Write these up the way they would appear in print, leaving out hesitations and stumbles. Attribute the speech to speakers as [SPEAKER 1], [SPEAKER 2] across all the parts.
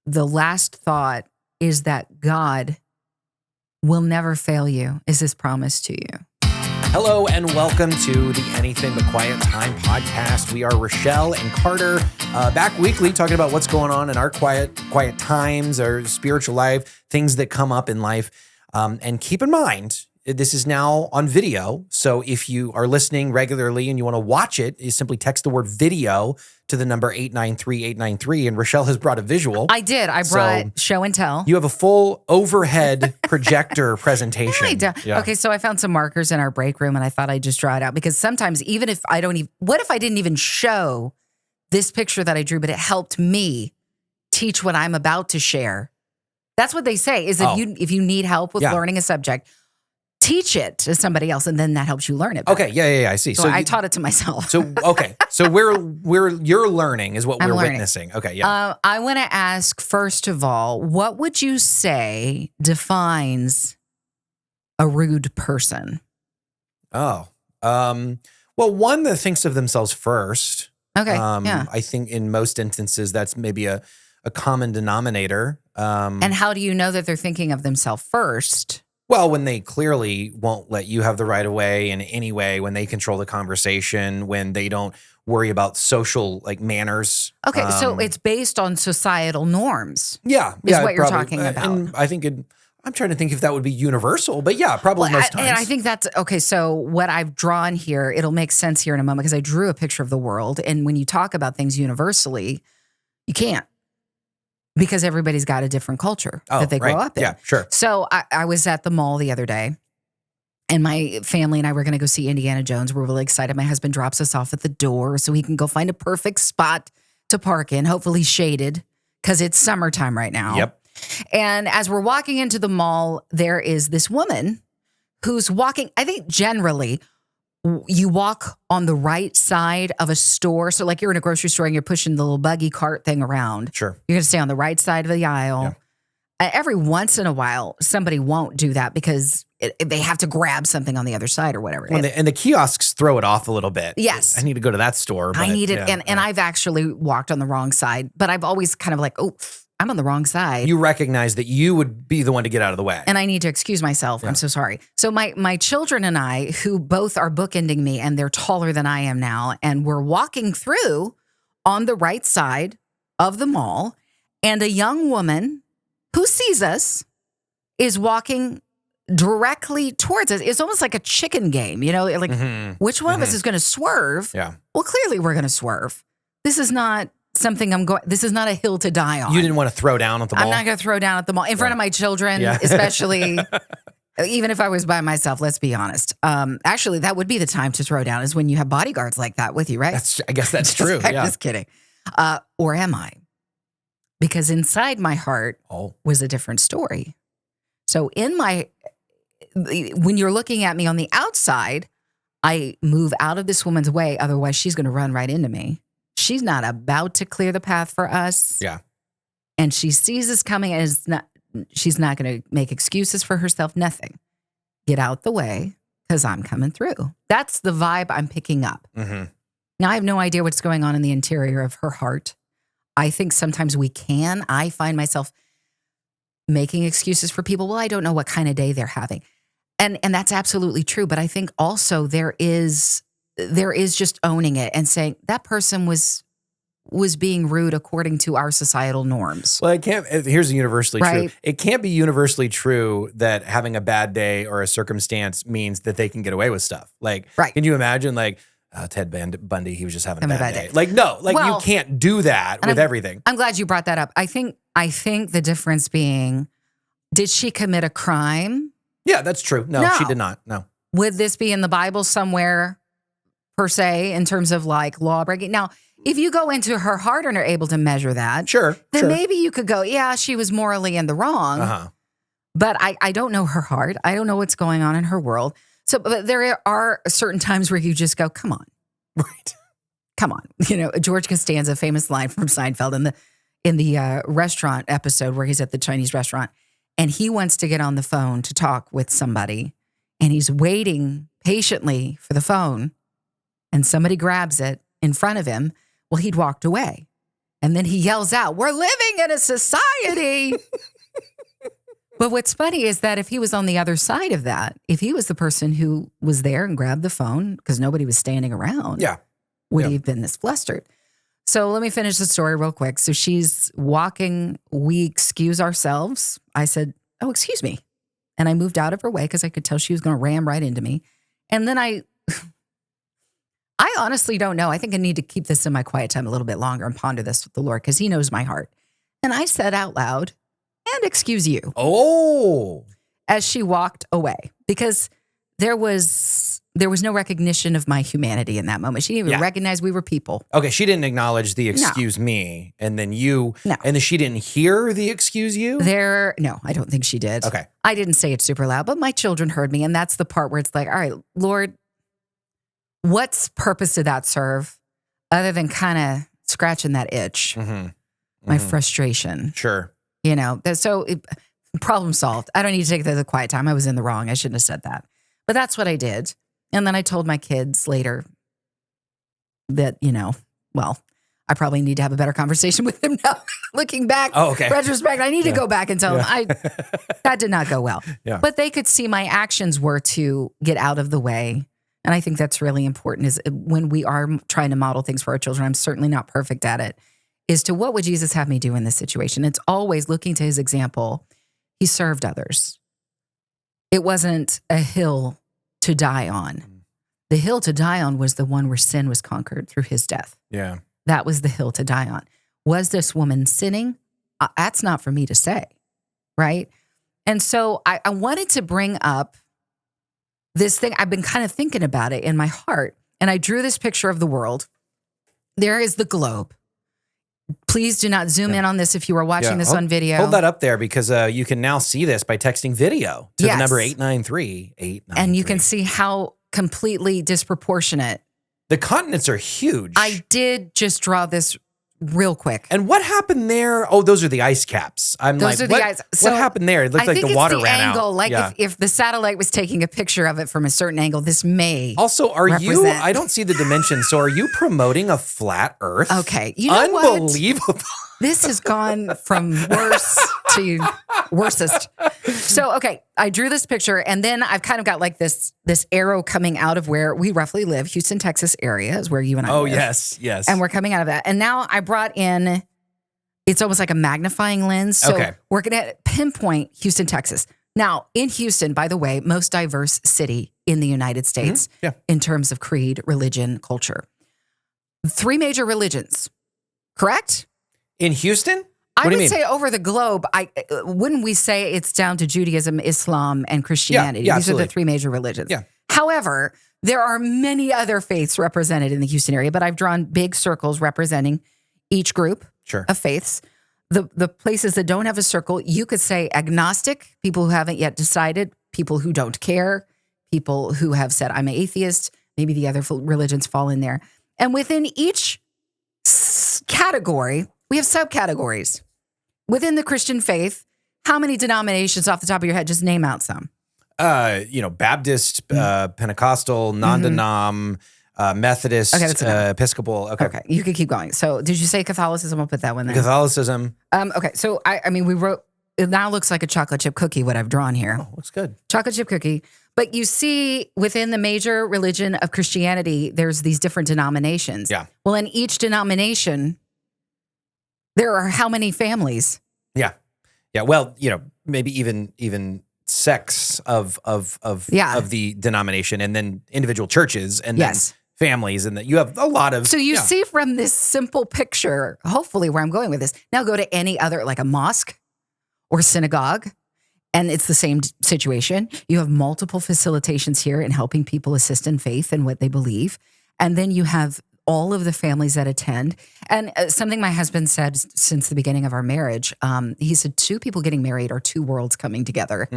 [SPEAKER 1] the last thought is that God will never fail you, is his promise to you.
[SPEAKER 2] Hello and welcome to the Anything But Quiet Time podcast. We are Rachelle and Carder, back weekly talking about what's going on in our quiet times, our spiritual life, things that come up in life. And keep in mind, this is now on video. So if you are listening regularly and you want to watch it, you simply text the word video to the number 893-893. And Rachelle has brought a visual.
[SPEAKER 1] I did. I brought show and tell.
[SPEAKER 2] You have a full overhead projector presentation.
[SPEAKER 1] I do.
[SPEAKER 2] Yeah.
[SPEAKER 1] Okay, so I found some markers in our break room and I thought I'd just draw it out because sometimes even if I don't even, what if I didn't even show this picture that I drew, but it helped me teach what I'm about to share? That's what they say is if you need help with learning a subject, teach it to somebody else, and then that helps you learn it better.
[SPEAKER 2] Okay, yeah, I see.
[SPEAKER 1] So I taught it to myself.
[SPEAKER 2] So you're learning is what we're witnessing. Okay, yeah.
[SPEAKER 1] I want to ask first of all, what would you say defines a rude person?
[SPEAKER 2] Oh, well, one that thinks of themselves first.
[SPEAKER 1] Okay, yeah.
[SPEAKER 2] I think in most instances that's maybe a common denominator.
[SPEAKER 1] And how do you know that they're thinking of themselves first?
[SPEAKER 2] Well, when they clearly won't let you have the right of way in any way, when they control the conversation, when they don't worry about social manners.
[SPEAKER 1] Okay, so it's based on societal norms.
[SPEAKER 2] Yeah,
[SPEAKER 1] is what you're talking about.
[SPEAKER 2] And I think I'm trying to think if that would be universal, but yeah, probably most times.
[SPEAKER 1] And I think that's okay. So what I've drawn here, it'll make sense here in a moment because I drew a picture of the world, and when you talk about things universally, you can't. Because everybody's got a different culture that they grow up in.
[SPEAKER 2] Yeah, sure.
[SPEAKER 1] So I was at the mall the other day, and my family and I were going to go see Indiana Jones. We're really excited. My husband drops us off at the door so he can go find a perfect spot to park in, hopefully shaded, because it's summertime right now.
[SPEAKER 2] Yep.
[SPEAKER 1] And as we're walking into the mall, there is this woman who's walking, I think generally, you walk on the right side of a store. So like you're in a grocery store and you're pushing the little buggy cart thing around.
[SPEAKER 2] Sure.
[SPEAKER 1] You're going to stay on the right side of the aisle. Yeah. Every once in a while, somebody won't do that because they have to grab something on the other side or whatever.
[SPEAKER 2] And the kiosks throw it off a little bit.
[SPEAKER 1] Yes.
[SPEAKER 2] I need to go to that store.
[SPEAKER 1] I need it. And I've actually walked on the wrong side, but I've always kind of like, oh, I'm on the wrong side.
[SPEAKER 2] You recognize that you would be the one to get out of the way.
[SPEAKER 1] And I need to excuse myself. Yeah. I'm so sorry. So my children and I, who both are bookending me, and they're taller than I am now, and we're walking through on the right side of the mall, and a young woman who sees us is walking directly towards us. It's almost like a chicken game, which one of us is going to swerve?
[SPEAKER 2] Yeah.
[SPEAKER 1] Well, clearly we're going to swerve. This is not something this is not a hill to die on.
[SPEAKER 2] You didn't want to throw down at the mall?
[SPEAKER 1] I'm not going to throw down at the mall in front of my children, especially even if I was by myself, let's be honest. Actually, that would be the time to throw down is when you have bodyguards like that with you, right?
[SPEAKER 2] I guess that's true.
[SPEAKER 1] I'm just kidding. Or am I? Because inside my heart was a different story. So when you're looking at me on the outside, I move out of this woman's way. Otherwise, she's going to run right into me. She's not about to clear the path for us.
[SPEAKER 2] Yeah.
[SPEAKER 1] And she sees us coming and she's not going to make excuses for herself, nothing. Get out the way because I'm coming through. That's the vibe I'm picking up.
[SPEAKER 2] Mm-hmm.
[SPEAKER 1] Now, I have no idea what's going on in the interior of her heart. I think sometimes I find myself making excuses for people. Well, I don't know what kind of day they're having. And that's absolutely true. But I think also there is just owning it and saying that person was being rude according to our societal norms.
[SPEAKER 2] Well, here's universally
[SPEAKER 1] right?
[SPEAKER 2] true. It can't be universally true that having a bad day or a circumstance means that they can get away with stuff. Right. Can you imagine Ted Bundy, he was just having a bad day. You can't do that with everything.
[SPEAKER 1] I'm glad you brought that up. I think the difference being, did she commit a crime?
[SPEAKER 2] Yeah, that's true. No, she did not. No.
[SPEAKER 1] Would this be in the Bible somewhere per se in terms of law breaking? Now, if you go into her heart and are able to measure that, then maybe you could go, yeah, she was morally in the wrong.
[SPEAKER 2] Uh-huh.
[SPEAKER 1] But I don't know her heart. I don't know what's going on in her world. So but there are certain times where you just go, come on.
[SPEAKER 2] Right.
[SPEAKER 1] Come on. George Costanza, famous line from Seinfeld in the restaurant episode where he's at the Chinese restaurant and he wants to get on the phone to talk with somebody and he's waiting patiently for the phone and somebody grabs it in front of him. Well, he'd walked away. And then he yells out, "We're living in a society." But what's funny is that if he was on the other side of that, if he was the person who was there and grabbed the phone because nobody was standing around, would he have been this flustered? So let me finish the story real quick. So she's walking. We excuse ourselves. I said, "Oh, excuse me." And I moved out of her way because I could tell she was going to ram right into me. And then I honestly don't know. I think I need to keep this in my quiet time a little bit longer and ponder this with the Lord because he knows my heart. And I said out loud, "And excuse you."
[SPEAKER 2] Oh.
[SPEAKER 1] As she walked away because there was no recognition of my humanity in that moment. She didn't even recognize we were people.
[SPEAKER 2] Okay, she didn't acknowledge the excuse me, and then and then she didn't hear the excuse you?
[SPEAKER 1] No, I don't think she did.
[SPEAKER 2] Okay.
[SPEAKER 1] I didn't say it super loud, but my children heard me, and that's the part where it's like, all right, Lord, what's purpose did that serve other than kind of scratching that itch, my frustration?
[SPEAKER 2] Sure.
[SPEAKER 1] Problem solved. I don't need to take the quiet time. I was in the wrong. I shouldn't have said that. But that's what I did. And then I told my kids later that, I probably need to have a better conversation with them now. Looking back, retrospect, I need to go back and tell them that did not go well.
[SPEAKER 2] Yeah.
[SPEAKER 1] But they could see my actions were to get out of the way. And I think that's really important is when we are trying to model things for our children, I'm certainly not perfect at it, is to what would Jesus have me do in this situation? It's always looking to his example. He served others. It wasn't a hill to die on. The hill to die on was the one where sin was conquered through his death.
[SPEAKER 2] Yeah.
[SPEAKER 1] That was the hill to die on. Was this woman sinning? That's not for me to say, right? And so I wanted to bring up this thing. I've been kind of thinking about it in my heart, and I drew this picture of the world. There is the globe. Please do not zoom in on this if you are watching this on video.
[SPEAKER 2] Hold that up there because you can now see this by texting video to the number 893-893.
[SPEAKER 1] And you can see how completely disproportionate.
[SPEAKER 2] The continents are huge.
[SPEAKER 1] I did just draw this real quick.
[SPEAKER 2] And what happened there? Oh, those are the ice caps. What happened there? It looked like the water ran
[SPEAKER 1] angle,
[SPEAKER 2] out.
[SPEAKER 1] Like if the satellite was taking a picture of it from a certain angle, this may
[SPEAKER 2] Also, I don't see the dimensions. So are you promoting a flat earth?
[SPEAKER 1] Okay. You know
[SPEAKER 2] Unbelievable.
[SPEAKER 1] This has gone from worse to worsest. So, okay, I drew this picture, and then I've kind of got like this arrow coming out of where we roughly live. Houston, Texas area is where you and I live.
[SPEAKER 2] Oh, yes.
[SPEAKER 1] And we're coming out of that. And now I brought in, it's almost like a magnifying lens. So we're going to pinpoint Houston, Texas. Now, in Houston, by the way, most diverse city in the United States in terms of creed, religion, culture. 3 major religions, correct?
[SPEAKER 2] In Houston?
[SPEAKER 1] I would say over the globe, wouldn't we say it's down to Judaism, Islam, and Christianity?
[SPEAKER 2] Yeah,
[SPEAKER 1] These are the 3 major religions.
[SPEAKER 2] Yeah.
[SPEAKER 1] However, there are many other faiths represented in the Houston area, but I've drawn big circles representing each group of faiths. The places that don't have a circle, you could say agnostic, people who haven't yet decided, people who don't care, people who have said, I'm an atheist, maybe the other religions fall in there. And within each category, we have subcategories. Within the Christian faith, how many denominations off the top of your head? Just name out some.
[SPEAKER 2] Baptist, Pentecostal, non-denom, Methodist, Episcopal. Okay.
[SPEAKER 1] You could keep going. So did you say Catholicism? I'll put that one there.
[SPEAKER 2] Catholicism.
[SPEAKER 1] Okay. So we wrote, it now looks like a chocolate chip cookie, what I've drawn here.
[SPEAKER 2] Oh, looks good.
[SPEAKER 1] Chocolate chip cookie. But you see within the major religion of Christianity, there's these different denominations.
[SPEAKER 2] Yeah.
[SPEAKER 1] Well, in each denomination, there are how many families?
[SPEAKER 2] Yeah. Yeah. Well, maybe even sects of the denomination, and then individual churches, and then families, and that you have a lot of.
[SPEAKER 1] So you see from this simple picture, hopefully where I'm going with this. Now go to any other, like a mosque or synagogue, and it's the same situation. You have multiple facilitations here in helping people assist in faith and what they believe, and then you have all of the families that attend. And something my husband said since the beginning of our marriage, he said 2 people getting married are 2 worlds coming together.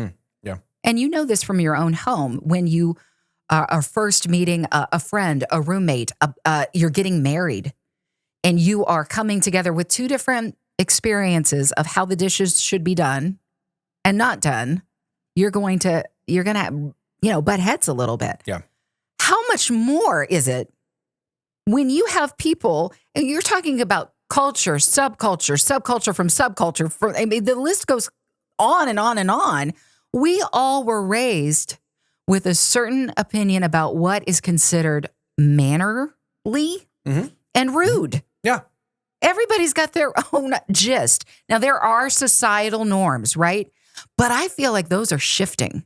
[SPEAKER 2] Yeah.
[SPEAKER 1] And you know this from your own home. When you are first meeting a friend, a roommate, you're getting married, and you are coming together with 2 different experiences of how the dishes should be done and not done. You're going to butt heads a little bit.
[SPEAKER 2] Yeah.
[SPEAKER 1] How much more is it when you have people, and you're talking about culture, subculture from subculture. I mean, the list goes on and on and on. We all were raised with a certain opinion about what is considered mannerly and rude.
[SPEAKER 2] Yeah.
[SPEAKER 1] Everybody's got their own gist. Now, there are societal norms, right? But I feel like those are shifting.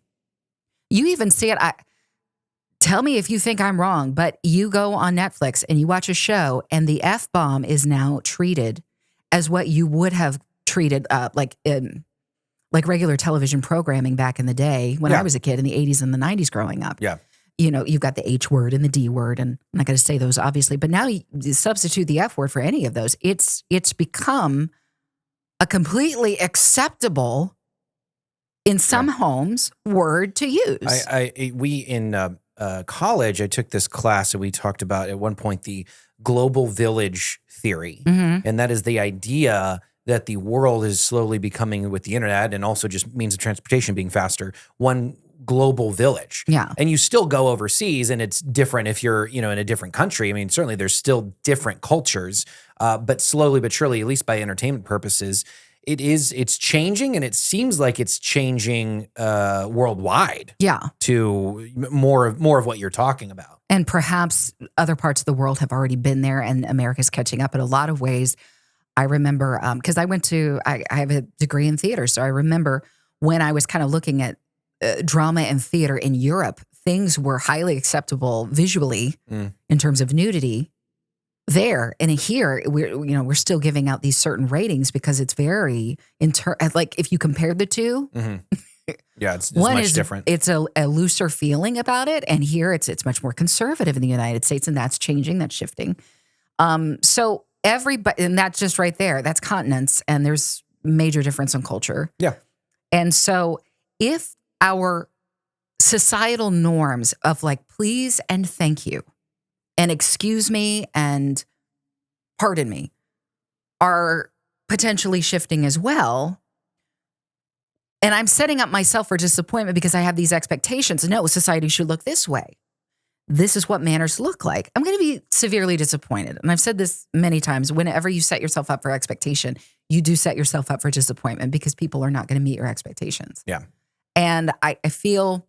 [SPEAKER 1] You even see it. Tell me if you think I'm wrong, but you go on Netflix and you watch a show and the F-bomb is now treated as what you would have treated like regular television programming back in the day when I was a kid in the 80s and the 90s growing up.
[SPEAKER 2] Yeah.
[SPEAKER 1] You know, you've got the H word and the D word, and I'm not going to say those obviously, but now you substitute the F word for any of those. It's become a completely acceptable, in some homes, word to use.
[SPEAKER 2] We in college, I took this class and we talked about at one point the global village theory. And that is the idea that the world is slowly becoming, with the internet and also just means of transportation being faster, one global village.
[SPEAKER 1] Yeah.
[SPEAKER 2] And you still go overseas and it's different if you're, in a different country. I mean, certainly there's still different cultures, but slowly but surely, at least by entertainment purposes, it's changing, and it seems like it's changing worldwide.
[SPEAKER 1] Yeah.
[SPEAKER 2] To more of what you're talking about.
[SPEAKER 1] And perhaps other parts of the world have already been there and America's catching up in a lot of ways. I remember, because I have a degree in theater, so I remember when I was kind of looking at drama and theater in Europe, things were highly acceptable visually in terms of nudity there. And here, we're still giving out these certain ratings because it's very, like if you compared the two,
[SPEAKER 2] yeah, it's
[SPEAKER 1] one
[SPEAKER 2] much
[SPEAKER 1] is
[SPEAKER 2] different.
[SPEAKER 1] It's a looser feeling about it. And here it's much more conservative in the United States, and that's changing, that's shifting. So everybody, and that's just right there, that's continents, and there's major difference in culture.
[SPEAKER 2] Yeah.
[SPEAKER 1] And so if our societal norms of like, please and thank you and excuse me and pardon me are potentially shifting as well, and I'm setting up myself for disappointment because I have these expectations. No, society should look this way. This is what manners look like. I'm going to be severely disappointed. And I've said this many times. Whenever you set yourself up for expectation, you do set yourself up for disappointment because people are not going to meet your expectations.
[SPEAKER 2] Yeah.
[SPEAKER 1] And I feel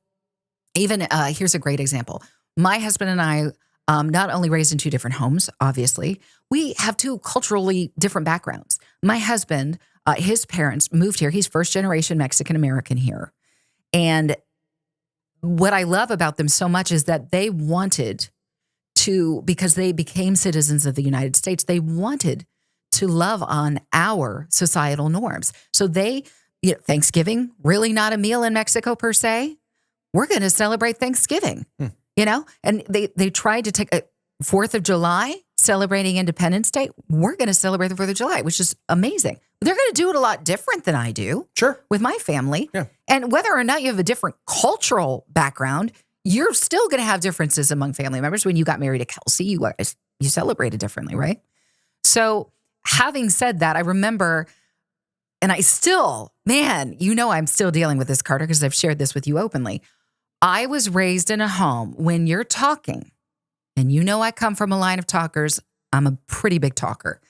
[SPEAKER 1] even, here's a great example. My husband and I, not only raised in two different homes, obviously, we have two culturally different backgrounds. My husband, his parents moved here. He's first generation Mexican-American here. And what I love about them so much is that they wanted to, because they became citizens of the United States, they wanted to love on our societal norms. So Thanksgiving, really not a meal in Mexico per se. We're going to celebrate Thanksgiving, and they tried to take a 4th of July, celebrating Independence Day. We're going to celebrate the 4th of July, which is amazing. They're going to do it a lot different than I do.
[SPEAKER 2] Sure.
[SPEAKER 1] With my family.
[SPEAKER 2] Yeah.
[SPEAKER 1] And whether or not you have a different cultural background, you're still going to have differences among family members. When you got married to Kelsey, you celebrated differently, right? So having said that, I remember, and I still, I'm still dealing with this, Carter, because I've shared this with you openly. I was raised in a home when you're talking, and I come from a line of talkers. I'm a pretty big talker.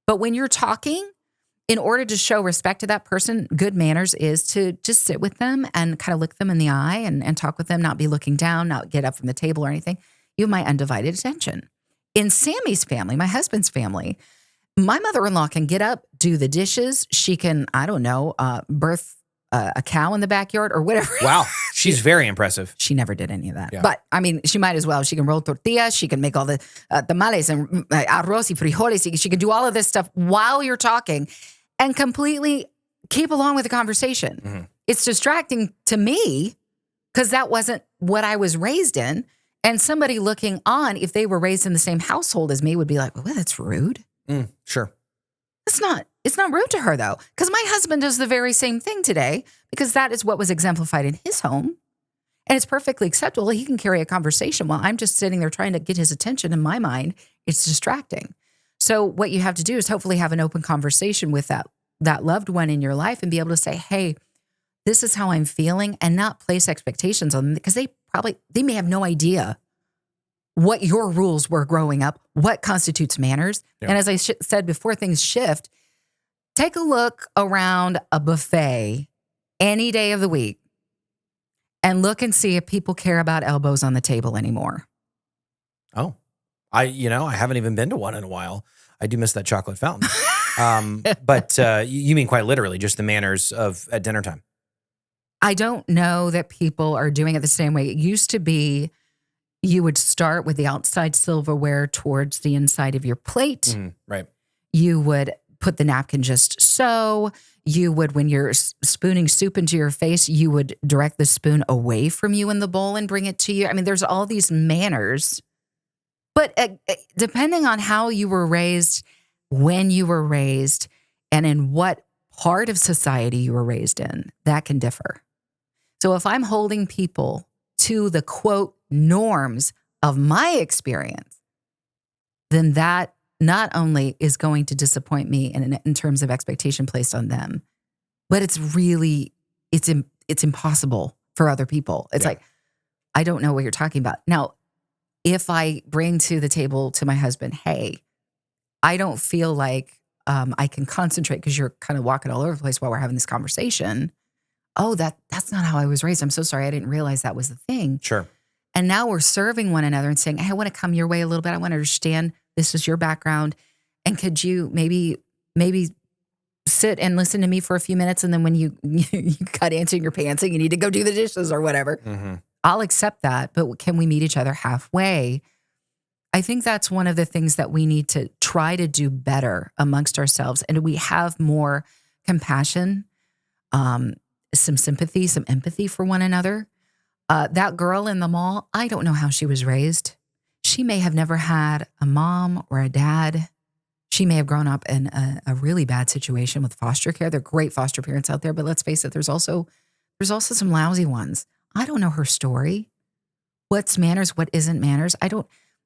[SPEAKER 1] But when you're talking, in order to show respect to that person, good manners is to just sit with them and kind of look them in the eye and talk with them, not be looking down, not get up from the table or anything. You have my undivided attention. In Sammy's family, my husband's family, my mother-in-law can get up, do the dishes. She can, birth a cow in the backyard or whatever.
[SPEAKER 2] Wow. She's very impressive.
[SPEAKER 1] She never did any of that.
[SPEAKER 2] Yeah.
[SPEAKER 1] But, she might as well. She can roll tortillas. She can make all the tamales and arroz y frijoles. She can do all of this stuff while you're talking and completely keep along with the conversation. Mm-hmm. It's distracting to me because that wasn't what I was raised in. And somebody looking on, if they were raised in the same household as me, would be like, well, that's rude.
[SPEAKER 2] Sure.
[SPEAKER 1] It's not rude to her, though, because my husband does the very same thing today because that is what was exemplified in his home. And it's perfectly acceptable. He can carry a conversation while I'm just sitting there trying to get his attention. In my mind, it's distracting. So what you have to do is hopefully have an open conversation with that loved one in your life and be able to say, hey, this is how I'm feeling, and not place expectations on them because they may have no idea what your rules were growing up what constitutes manners.
[SPEAKER 2] Yeah.
[SPEAKER 1] And as I said before, things shift. Take a look around a buffet any day of the week and look and see if people care about elbows on the table anymore.
[SPEAKER 2] Oh, I haven't even been to one in a while. I do miss that chocolate fountain. But you mean quite literally just the manners at dinner time?
[SPEAKER 1] I don't know that people are doing it the same way. It used to be you would start with the outside silverware towards the inside of your plate.
[SPEAKER 2] Right.
[SPEAKER 1] You would put the napkin just so. You would, when you're spooning soup into your face, you would direct the spoon away from you in the bowl and bring it to you. I mean, there's all these manners. But depending on how you were raised, when you were raised, and in what part of society you were raised in, that can differ. So if I'm holding people to the quote norms of my experience, then that not only is going to disappoint me in terms of expectation placed on them, but it's impossible for other people. It's like, I don't know what you're talking about. Now, if I bring to the table to my husband, hey, I don't feel like I can concentrate because you're kind of walking all over the place while we're having this conversation. Oh, that's not how I was raised. I'm so sorry. I didn't realize that was the thing.
[SPEAKER 2] Sure.
[SPEAKER 1] And now we're serving one another and saying, hey, I want to come your way a little bit. I want to understand this is your background. And could you maybe sit and listen to me for a few minutes? And then when you got answering your pants and you need to go do the dishes or whatever, I'll accept that. But can we meet each other halfway? I think that's one of the things that we need to try to do better amongst ourselves. And we have more compassion, some sympathy, some empathy for one another. That girl in the mall, I don't know how she was raised. She may have never had a mom or a dad. She may have grown up in a really bad situation with foster care. There are great foster parents out there, but let's face it, there's also some lousy ones. I don't know her story. What's manners? What isn't manners?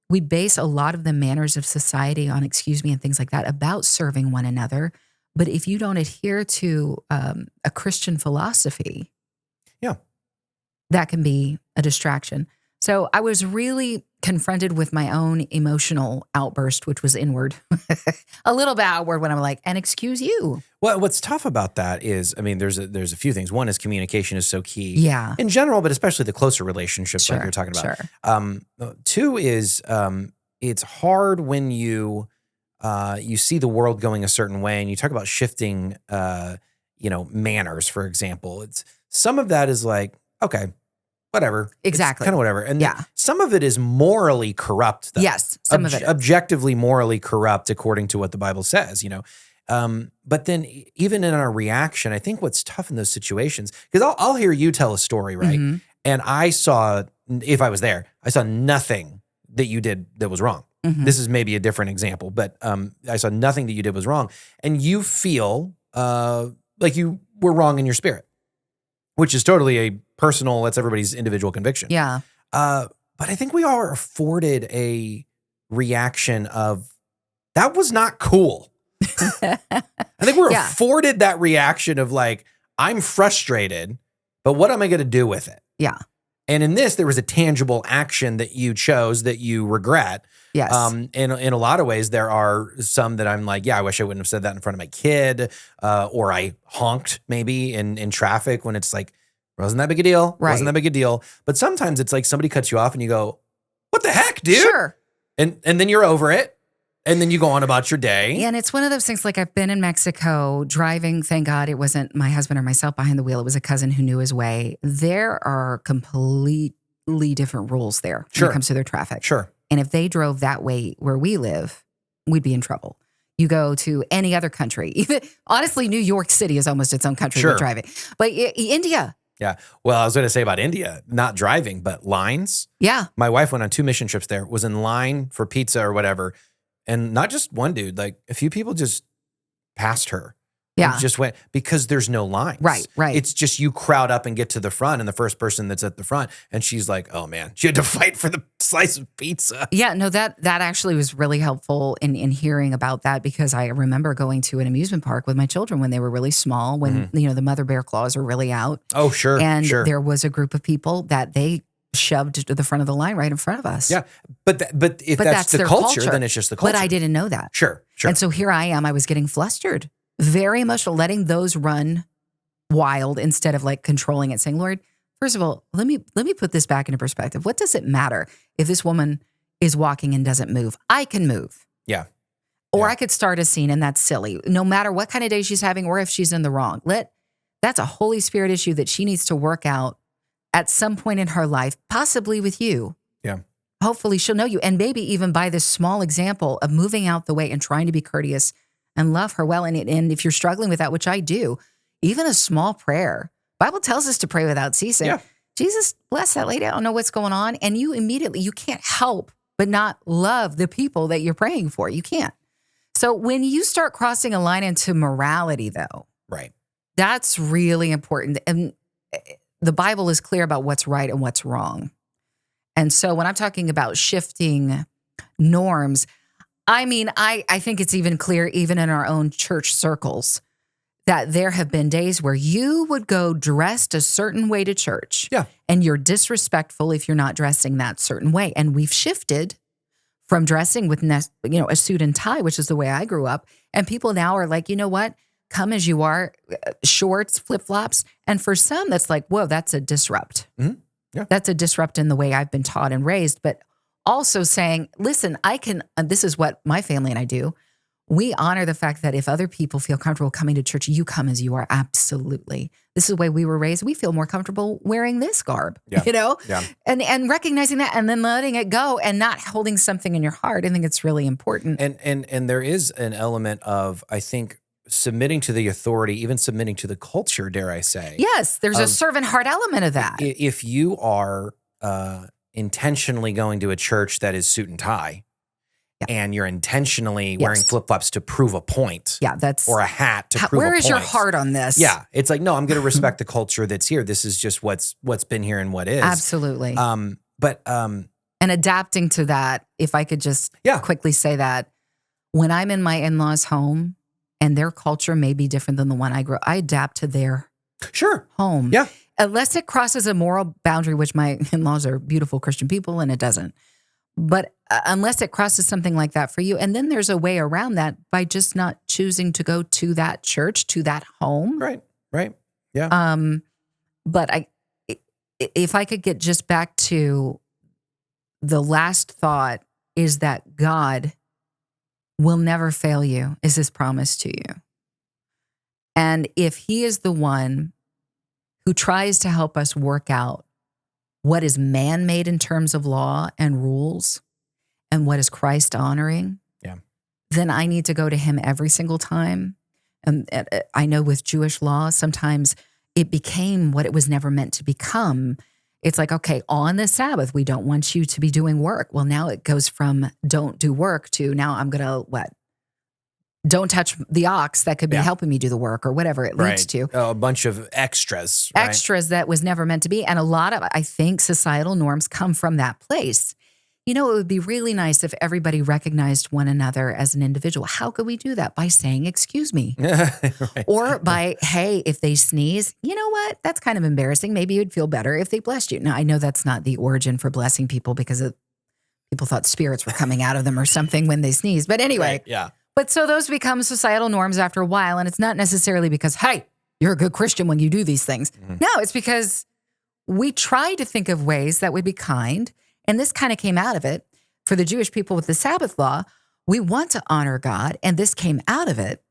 [SPEAKER 1] We base a lot of the manners of society on excuse me and things like that about serving one another. But if you don't adhere to a Christian philosophy, that can be a distraction. So I was really confronted with my own emotional outburst, which was inward, a little bit outward when I'm like, and excuse you.
[SPEAKER 2] Well, what's tough about that is, I mean, there's a few things. One is communication is so key in general, but especially the closer relationships like you're talking about.
[SPEAKER 1] Sure.
[SPEAKER 2] Two is it's hard when you see the world going a certain way and you talk about shifting, manners, for example. Some of that is like, okay, whatever.
[SPEAKER 1] Exactly.
[SPEAKER 2] Kind of whatever. And some of it is morally corrupt, though.
[SPEAKER 1] Yes, some of it is.
[SPEAKER 2] Objectively morally corrupt according to what the Bible says, But then even in our reaction, I think what's tough in those situations, because I'll hear you tell a story, right?
[SPEAKER 1] Mm-hmm.
[SPEAKER 2] And I saw, if I was there, I saw nothing that you did that was wrong.
[SPEAKER 1] Mm-hmm.
[SPEAKER 2] This is maybe a different example, but I saw nothing that you did was wrong. And you feel like you were wrong in your spirit, which is totally a personal, that's everybody's individual conviction.
[SPEAKER 1] Yeah.
[SPEAKER 2] But I think we are afforded a reaction of, that was not cool. I think we're afforded that reaction of like, I'm frustrated, but what am I going to do with it?
[SPEAKER 1] Yeah.
[SPEAKER 2] And in this, there was a tangible action that you chose that you regret.
[SPEAKER 1] Yes.
[SPEAKER 2] In a lot of ways, there are some that I'm like, I wish I wouldn't have said that in front of my kid, or I honked maybe in traffic when it's like, wasn't that big a deal?
[SPEAKER 1] Right.
[SPEAKER 2] Wasn't that big a deal? But sometimes it's like somebody cuts you off and you go, what the heck, dude?
[SPEAKER 1] Sure.
[SPEAKER 2] And then you're over it. And then you go on about your day.
[SPEAKER 1] And it's one of those things, like I've been in Mexico driving. Thank God it wasn't my husband or myself behind the wheel. It was a cousin who knew his way. There are completely different rules there when it comes to their traffic.
[SPEAKER 2] Sure.
[SPEAKER 1] And if they drove that way where we live, we'd be in trouble. You go to any other country. Even honestly, New York City is almost its own country with driving. But India.
[SPEAKER 2] Yeah. Well, I was going to say about India, not driving, but lines.
[SPEAKER 1] Yeah.
[SPEAKER 2] My wife went on 2 mission trips there, was in line for pizza or whatever. And not just one dude, like a few people just passed her.
[SPEAKER 1] Yeah.
[SPEAKER 2] Just went because there's no lines.
[SPEAKER 1] Right.
[SPEAKER 2] It's just you crowd up and get to the front and the first person that's at the front. And she's like, oh man, she had to fight for the slice of pizza.
[SPEAKER 1] Yeah, no, that actually was really helpful in hearing about that, because I remember going to an amusement park with my children when they were really small, when, the mother bear claws are really out.
[SPEAKER 2] Oh, sure.
[SPEAKER 1] And there was a group of people that they shoved to the front of the line right in front of us.
[SPEAKER 2] Yeah. But if that's the
[SPEAKER 1] their
[SPEAKER 2] culture, then it's just the culture.
[SPEAKER 1] But I didn't know that.
[SPEAKER 2] Sure.
[SPEAKER 1] And so here I am. I was getting flustered, very emotional, letting those run wild instead of like controlling it, saying, Lord, first of all, let me put this back into perspective. What does it matter if this woman is walking and doesn't move? I can move.
[SPEAKER 2] Yeah.
[SPEAKER 1] Or I could start a scene, and that's silly. No matter what kind of day she's having or if she's in the wrong. That's a Holy Spirit issue that she needs to work out at some point in her life, possibly with you.
[SPEAKER 2] Yeah.
[SPEAKER 1] Hopefully she'll know you. And maybe even by this small example of moving out the way and trying to be courteous and love her well. And if you're struggling with that, which I do, even a small prayer, Bible tells us to pray without ceasing.
[SPEAKER 2] Yeah.
[SPEAKER 1] Jesus, bless that lady. I don't know what's going on. And you can't help but not love the people that you're praying for. You can't. So when you start crossing a line into morality, though,
[SPEAKER 2] right,
[SPEAKER 1] that's really important. And the Bible is clear about what's right and what's wrong. And so when I'm talking about shifting norms, I mean, I think it's even clear, even in our own church circles, that there have been days where you would go dressed a certain way to church.
[SPEAKER 2] Yeah.
[SPEAKER 1] And you're disrespectful if you're not dressing that certain way. And we've shifted from dressing with a suit and tie, which is the way I grew up. And people now are like, you know what? Come as you are, shorts, flip-flops. And for some, that's like, whoa, that's a disrupt.
[SPEAKER 2] Mm-hmm. Yeah.
[SPEAKER 1] That's a disrupt in the way I've been taught and raised. But also saying, listen, this is what my family and I do. We honor the fact that if other people feel comfortable coming to church, you come as you are. Absolutely. This is the way we were raised. We feel more comfortable wearing this garb,
[SPEAKER 2] Yeah.
[SPEAKER 1] and recognizing that and then letting it go and not holding something in your heart. I think it's really important.
[SPEAKER 2] And there is an element of, I think, submitting to the authority, even submitting to the culture, dare I say.
[SPEAKER 1] Yes, there's a servant heart element of that.
[SPEAKER 2] If you are intentionally going to a church that is suit and tie, and you're intentionally wearing flip-flops to prove a point.
[SPEAKER 1] Yeah,
[SPEAKER 2] or a hat to prove a point.
[SPEAKER 1] Where is your heart on this?
[SPEAKER 2] Yeah. It's like, no, I'm going to respect the culture that's here. This is just what's been here and what is.
[SPEAKER 1] Absolutely.
[SPEAKER 2] And
[SPEAKER 1] adapting to that, if I could just quickly say that, when I'm in my in-laws' home and their culture may be different than the one I grew up, I adapt to their home.
[SPEAKER 2] Yeah.
[SPEAKER 1] Unless it crosses a moral boundary, which my in-laws are beautiful Christian people and it doesn't. But unless it crosses something like that for you, and then there's a way around that by just not choosing to go to that church, to that home.
[SPEAKER 2] Right. Yeah.
[SPEAKER 1] But if I could get just back to the last thought, is that God will never fail you, is his promise to you. And if he is the one who tries to help us work out what is man-made in terms of law and rules and what is Christ honoring, then I need to go to him every single time. And I know with Jewish law, sometimes it became what it was never meant to become. It's like, okay, on the Sabbath, we don't want you to be doing work. Well, now it goes from don't do work to now I'm going to don't touch the ox that could be helping me do the work or whatever it leads to.
[SPEAKER 2] A bunch of extras.
[SPEAKER 1] Extras that was never meant to be. And a lot of, I think, societal norms come from that place. You know, it would be really nice if everybody recognized one another as an individual. How could we do that? By saying, excuse me. Or by, hey, if they sneeze, you know what? That's kind of embarrassing. Maybe you'd feel better if they blessed you. Now, I know that's not the origin for blessing people because people thought spirits were coming out of them or something when they sneezed. But anyway.
[SPEAKER 2] Yeah.
[SPEAKER 1] But so those become societal norms after a while. And it's not necessarily because, hey, you're a good Christian when you do these things. Mm-hmm. No, it's because we try to think of ways that would be kind. And this kind of came out of it. For the Jewish people with the Sabbath law, we want to honor God. And this came out of it.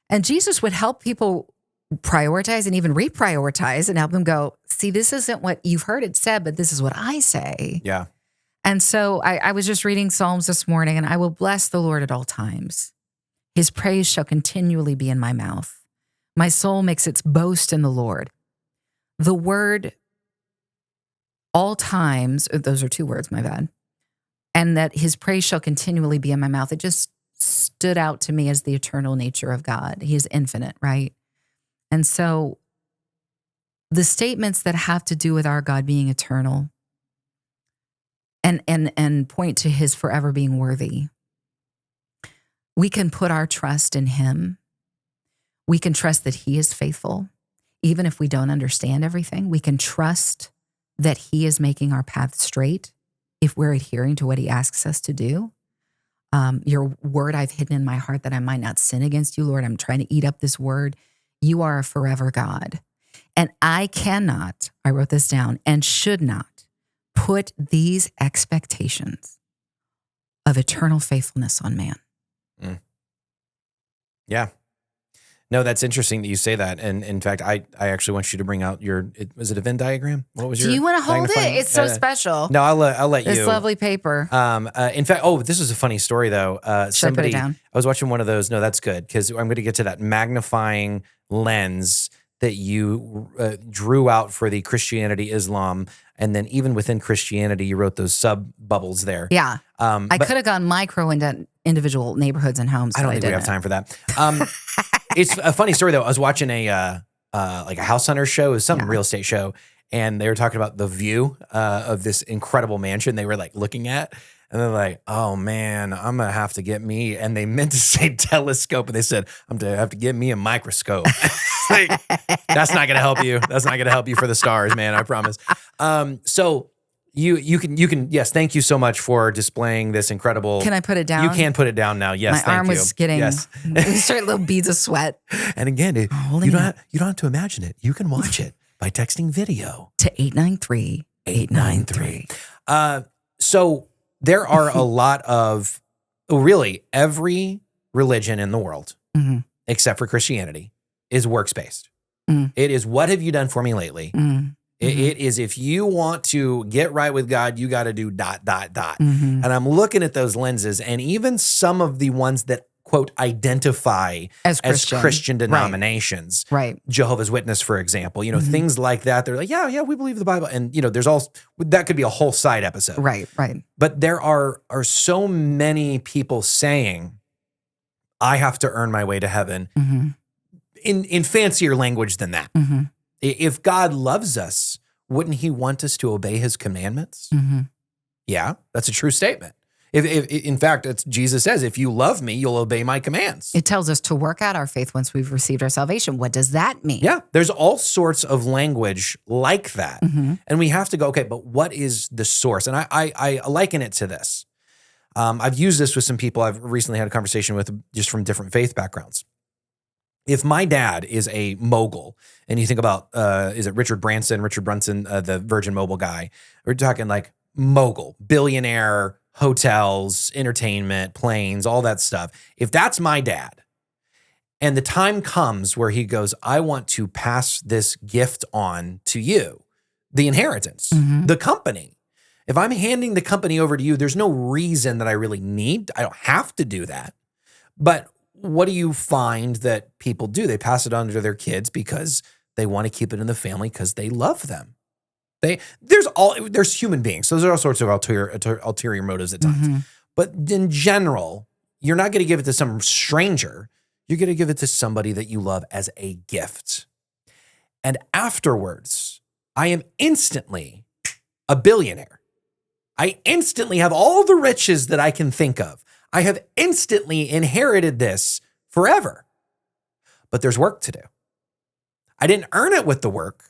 [SPEAKER 1] And Jesus would help people prioritize and even reprioritize and help them go, see, this isn't what you've heard it said, but this is what I say.
[SPEAKER 2] Yeah.
[SPEAKER 1] And so I was just reading Psalms this morning, and I will bless the Lord at all times. His praise shall continually be in my mouth. My soul makes its boast in the Lord. The word all times, those are two words, my bad. And that his praise shall continually be in my mouth. It just stood out to me as the eternal nature of God. He is infinite, right? And so the statements that have to do with our God being eternal and point to his forever being worthy, we can put our trust in him. We can trust that he is faithful. Even if we don't understand everything, we can trust that he is making our path straight if we're adhering to what he asks us to do. Your word I've hidden in my heart that I might not sin against you, Lord. I'm trying to eat up this word. You are a forever God. And I cannot, I wrote this down, and should not put these expectations of eternal faithfulness on man.
[SPEAKER 2] Mm. Yeah. No, that's interesting that you say that. And in fact, I actually want you to bring out was it a Venn diagram? What was
[SPEAKER 1] Do you want to hold it? It's so special.
[SPEAKER 2] No, I'll let you.
[SPEAKER 1] This lovely paper.
[SPEAKER 2] In fact, this is a funny story though.
[SPEAKER 1] Should I put it down?
[SPEAKER 2] I was watching one of those. No, that's good. Cause I'm going to get to that magnifying lens that you drew out for the Christianity, Islam. And then even within Christianity, you wrote those sub bubbles there.
[SPEAKER 1] Yeah. I could have gone micro into individual neighborhoods and homes.
[SPEAKER 2] I don't think we have time for that. It's a funny story though. I was watching a house hunter show, it was some real estate show, and they were talking about the view of this incredible mansion they were like looking at, and they're like, "Oh man, I'm gonna have to get me," and they meant to say telescope, and they said, "I'm gonna have to get me a microscope." Like, that's not gonna help you. That's not gonna help you for the stars, man. I promise. So. You can yes, thank you so much for displaying this incredible.
[SPEAKER 1] Can I put it down?
[SPEAKER 2] You can put it down now. Yes,
[SPEAKER 1] my arm was getting straight little beads of sweat.
[SPEAKER 2] And again, you don't have to imagine it. You can watch it by texting video
[SPEAKER 1] to 893-893.
[SPEAKER 2] So there are a lot of really every religion in the world, except for Christianity, is works-based. It is, what have you done for me lately? It is, if you want to get right with God, you got to do ... And I'm looking at those lenses, and even some of the ones that, quote, identify as Christian denominations,
[SPEAKER 1] right?
[SPEAKER 2] Jehovah's Witness, for example, things like that. They're like, yeah, we believe the Bible. And, there's all, that could be a whole side episode.
[SPEAKER 1] Right.
[SPEAKER 2] But there are so many people saying, I have to earn my way to heaven in fancier language than that. If God loves us, wouldn't he want us to obey his commandments? Yeah, that's a true statement. If in fact, Jesus says, if you love me, you'll obey my commands.
[SPEAKER 1] It tells us to work out our faith once we've received our salvation. What does that mean?
[SPEAKER 2] Yeah, there's all sorts of language like that. And we have to go, okay, but what is the source? And I liken it to this. I've used this with some people I've recently had a conversation with just from different faith backgrounds. If my dad is a mogul, and you think about, is it Richard Branson, the Virgin Mobile guy? We're talking like mogul, billionaire, hotels, entertainment, planes, all that stuff. If that's my dad, and the time comes where he goes, I want to pass this gift on to you, the inheritance, the company. If I'm handing the company over to you, there's no reason that I don't have to do that. But what do you find that people do? They pass it on to their kids because they want to keep it in the family because they love them. There's human beings. So there's all sorts of ulterior motives at times. But in general, you're not going to give it to some stranger. You're going to give it to somebody that you love as a gift. And afterwards, I am instantly a billionaire. I instantly have all the riches that I can think of. I have instantly inherited this forever. But there's work to do. I didn't earn it with the work.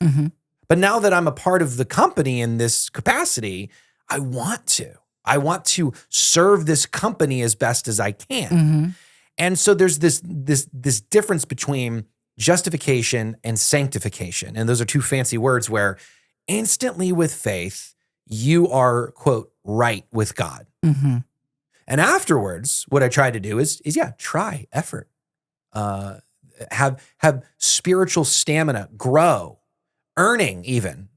[SPEAKER 2] But now that I'm a part of the company in this capacity, I want to serve this company as best as I can. And so there's this difference between justification and sanctification. And those are two fancy words where instantly with faith, you are, quote, right with God. And afterwards, what I try to do is try, effort, have spiritual stamina, grow, earning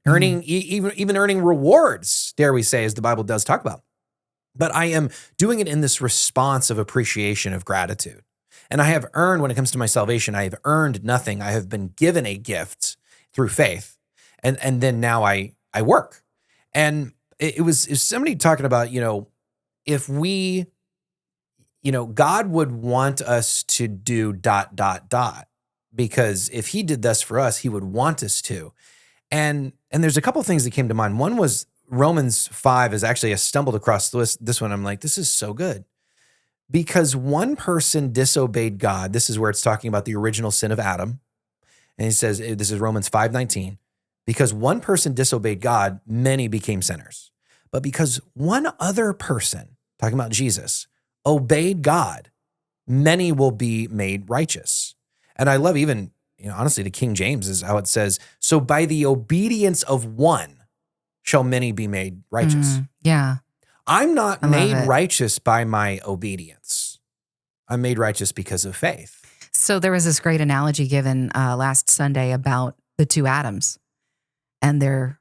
[SPEAKER 2] rewards, dare we say, as the Bible does talk about. But I am doing it in this response of appreciation, of gratitude. And I have earned, when it comes to my salvation, I have earned nothing. I have been given a gift through faith. And then now I work. And it was somebody talking about, if we, God would want us to do ... because if he did this for us, he would want us to. And there's a couple of things that came to mind. One was Romans 5 is actually, I stumbled across this one. I'm like, this is so good. Because one person disobeyed God. This is where it's talking about the original sin of Adam. And he says, this is Romans 5:19. Because one person disobeyed God, many became sinners. But because one other person, talking about Jesus, obeyed God, many will be made righteous. And I love even, honestly, the King James is how it says, so by the obedience of one shall many be made righteous.
[SPEAKER 1] Yeah.
[SPEAKER 2] I'm not
[SPEAKER 1] I love
[SPEAKER 2] made
[SPEAKER 1] it.
[SPEAKER 2] righteous by my obedience. I'm made righteous because of faith.
[SPEAKER 1] So there was this great analogy given last Sunday about the two Adams, and they're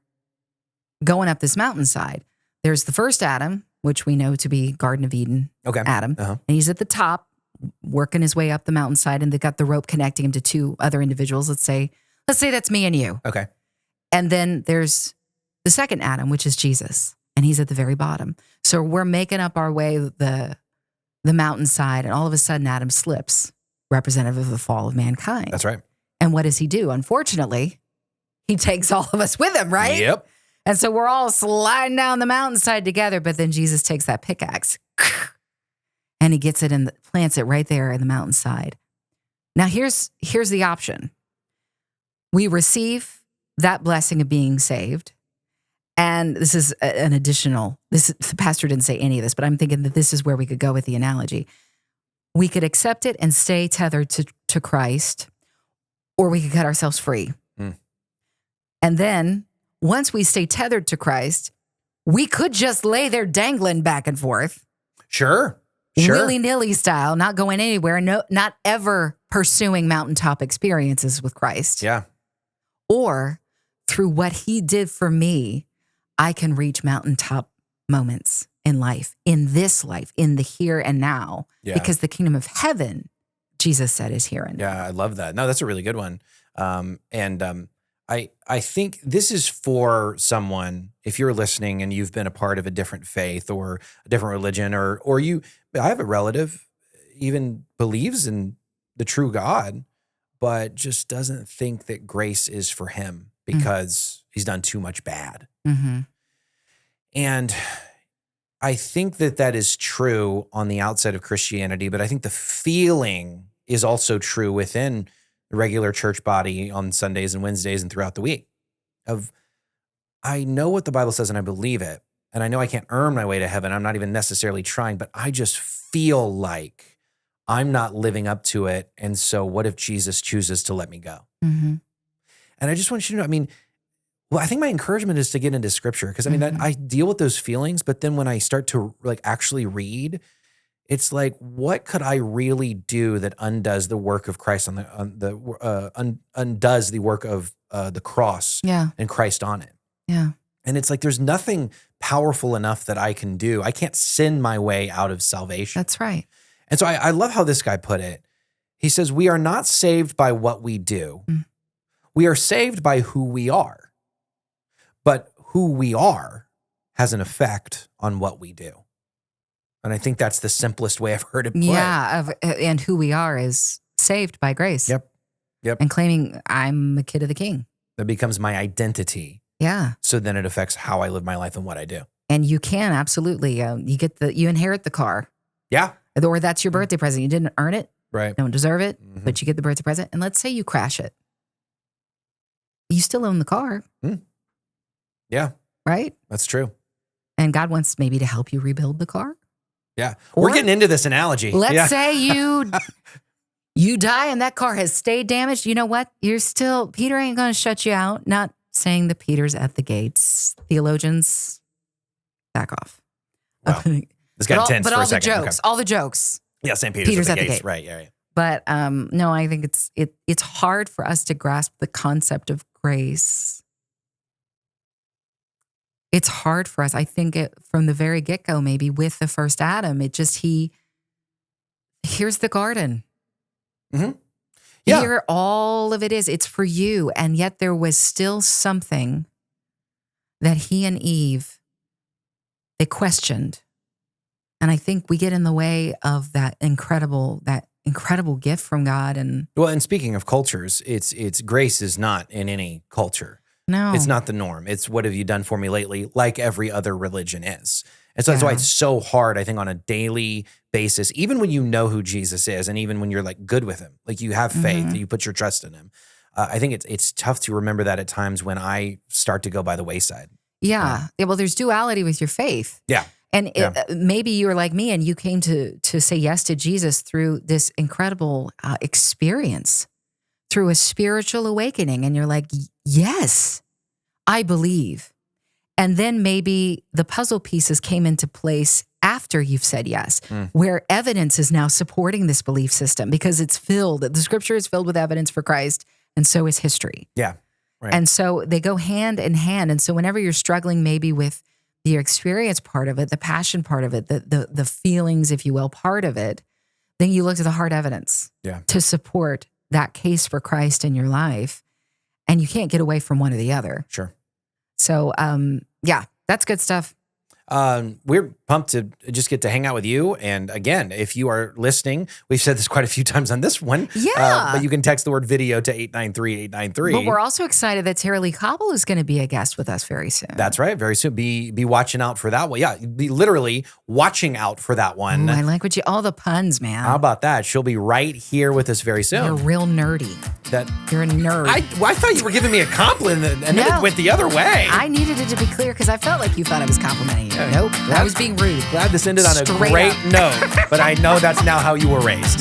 [SPEAKER 1] going up this mountainside. There's the first Adam, which we know to be Garden of Eden Adam, and he's at the top working his way up the mountainside, and they've got the rope connecting him to two other individuals. Let's say that's me and you.
[SPEAKER 2] Okay.
[SPEAKER 1] And then there's the second Adam, which is Jesus, and he's at the very bottom. So we're making up our way the mountainside, and all of a sudden Adam slips, representative of the fall of mankind.
[SPEAKER 2] That's right.
[SPEAKER 1] And what does he do? Unfortunately, he takes all of us with him, right?
[SPEAKER 2] Yep.
[SPEAKER 1] And so we're all sliding down the mountainside together, but then Jesus takes that pickaxe and he gets it and plants it right there in the mountainside. Now here's the option. We receive that blessing of being saved. And this is an additional, the pastor didn't say any of this, but I'm thinking that this is where we could go with the analogy. We could accept it and stay tethered to Christ, or we could cut ourselves free. And then once we stay tethered to Christ, we could just lay there dangling back and forth.
[SPEAKER 2] Sure.
[SPEAKER 1] Willy-nilly style, not going anywhere, not ever pursuing mountaintop experiences with Christ.
[SPEAKER 2] Yeah.
[SPEAKER 1] Or through what he did for me, I can reach mountaintop moments in life, in this life, in the here and now.
[SPEAKER 2] Yeah.
[SPEAKER 1] Because the kingdom of heaven, Jesus said, is here and now.
[SPEAKER 2] Yeah, I love that. No, that's a really good one. I think this is for someone, if you're listening and you've been a part of a different faith or a different religion, or I have a relative even believes in the true God, but just doesn't think that grace is for him because he's done too much bad.
[SPEAKER 1] Mm-hmm.
[SPEAKER 2] And I think that is true on the outside of Christianity, but I think the feeling is also true within the regular church body on Sundays and Wednesdays and throughout the week. I know what the Bible says and I believe it, and I know I can't earn my way to heaven. I'm not even necessarily trying, but I just feel like I'm not living up to it. And so what if Jesus chooses to let me go?
[SPEAKER 1] Mm-hmm.
[SPEAKER 2] And I just want you to know, I think my encouragement is to get into scripture because I deal with those feelings, but then when I start to actually read, it's like, what could I really do that undoes the work of Christ undoes the work of the cross and Christ on it?
[SPEAKER 1] Yeah.
[SPEAKER 2] And it's like, there's nothing powerful enough that I can do. I can't sin my way out of salvation.
[SPEAKER 1] That's right.
[SPEAKER 2] And so I love how this guy put it. He says, we are not saved by what we do. We are saved by who we are. But who we are has an effect on what we do. And I think that's the simplest way I've heard it put.
[SPEAKER 1] Yeah, and who we are is saved by grace.
[SPEAKER 2] Yep.
[SPEAKER 1] And claiming I'm a kid of the King.
[SPEAKER 2] That becomes my identity.
[SPEAKER 1] Yeah.
[SPEAKER 2] So then it affects how I live my life and what I do.
[SPEAKER 1] And you can absolutely, you inherit the car.
[SPEAKER 2] Yeah.
[SPEAKER 1] Or that's your birthday present. You didn't earn it.
[SPEAKER 2] Right.
[SPEAKER 1] Don't deserve it, but you get the birthday present. And let's say you crash it. You still own the car.
[SPEAKER 2] Yeah.
[SPEAKER 1] Right?
[SPEAKER 2] That's true.
[SPEAKER 1] And God wants maybe to help you rebuild the car.
[SPEAKER 2] Yeah.
[SPEAKER 1] Or
[SPEAKER 2] we're getting into this analogy.
[SPEAKER 1] Let's say you die and that car has stayed damaged. You know what? Peter ain't going to shut you out. Not saying that Peter's at the gates. Theologians, back off.
[SPEAKER 2] Wow. This got tense for a second.
[SPEAKER 1] All the jokes.
[SPEAKER 2] Yeah, St. Peter's at the gates. Right, yeah.
[SPEAKER 1] But no, I think it's hard for us to grasp the concept of grace. It's hard for us. I think from the very get-go, maybe with the first Adam, here's the garden.
[SPEAKER 2] Mm-hmm. Yeah.
[SPEAKER 1] Here, all of it is. It's for you. And yet there was still something that he and Eve, they questioned. And I think we get in the way of that incredible gift from God. And
[SPEAKER 2] speaking of cultures, it's grace is not in any culture.
[SPEAKER 1] No.
[SPEAKER 2] It's not the norm. It's what have you done for me lately, like every other religion is. And so that's why it's so hard, I think, on a daily basis, even when you know who Jesus is and even when you're like good with him, like you have faith, you put your trust in him. I think it's tough to remember that at times when I start to go by the wayside.
[SPEAKER 1] Yeah. Well, there's duality with your faith.
[SPEAKER 2] Yeah.
[SPEAKER 1] And maybe you were like me and you came to say yes to Jesus through this incredible experience, through a spiritual awakening. And you're like, yes, I believe. And then maybe the puzzle pieces came into place after you've said yes, where evidence is now supporting this belief system because the scripture is filled with evidence for Christ, and so is history.
[SPEAKER 2] Yeah. Right.
[SPEAKER 1] And so they go hand in hand. And so whenever you're struggling maybe with the experience part of it, the passion part of it, the feelings, if you will, part of it, then you look to the hard evidence to support that case for Christ in your life. And you can't get away from one or the other.
[SPEAKER 2] Sure.
[SPEAKER 1] So, that's good stuff.
[SPEAKER 2] We're pumped to just get to hang out with you. And again, if you are listening, we've said this quite a few times on this one.
[SPEAKER 1] Yeah.
[SPEAKER 2] But you can text the word video to 893-893.
[SPEAKER 1] But we're also excited that Tara Lee Cobble is going to be a guest with us very soon.
[SPEAKER 2] That's right. Very soon. Be watching out for that one. Yeah. Be literally watching out for that one.
[SPEAKER 1] Ooh, I like all the puns, man.
[SPEAKER 2] How about that? She'll be right here with us very soon.
[SPEAKER 1] You're real nerdy. You're a nerd.
[SPEAKER 2] I thought you were giving me a compliment and then it went the other way.
[SPEAKER 1] I needed it to be clear because I felt like you thought I was complimenting you. Nope. I was being rude.
[SPEAKER 2] Glad this ended on a great note, but I know that's now how you were raised.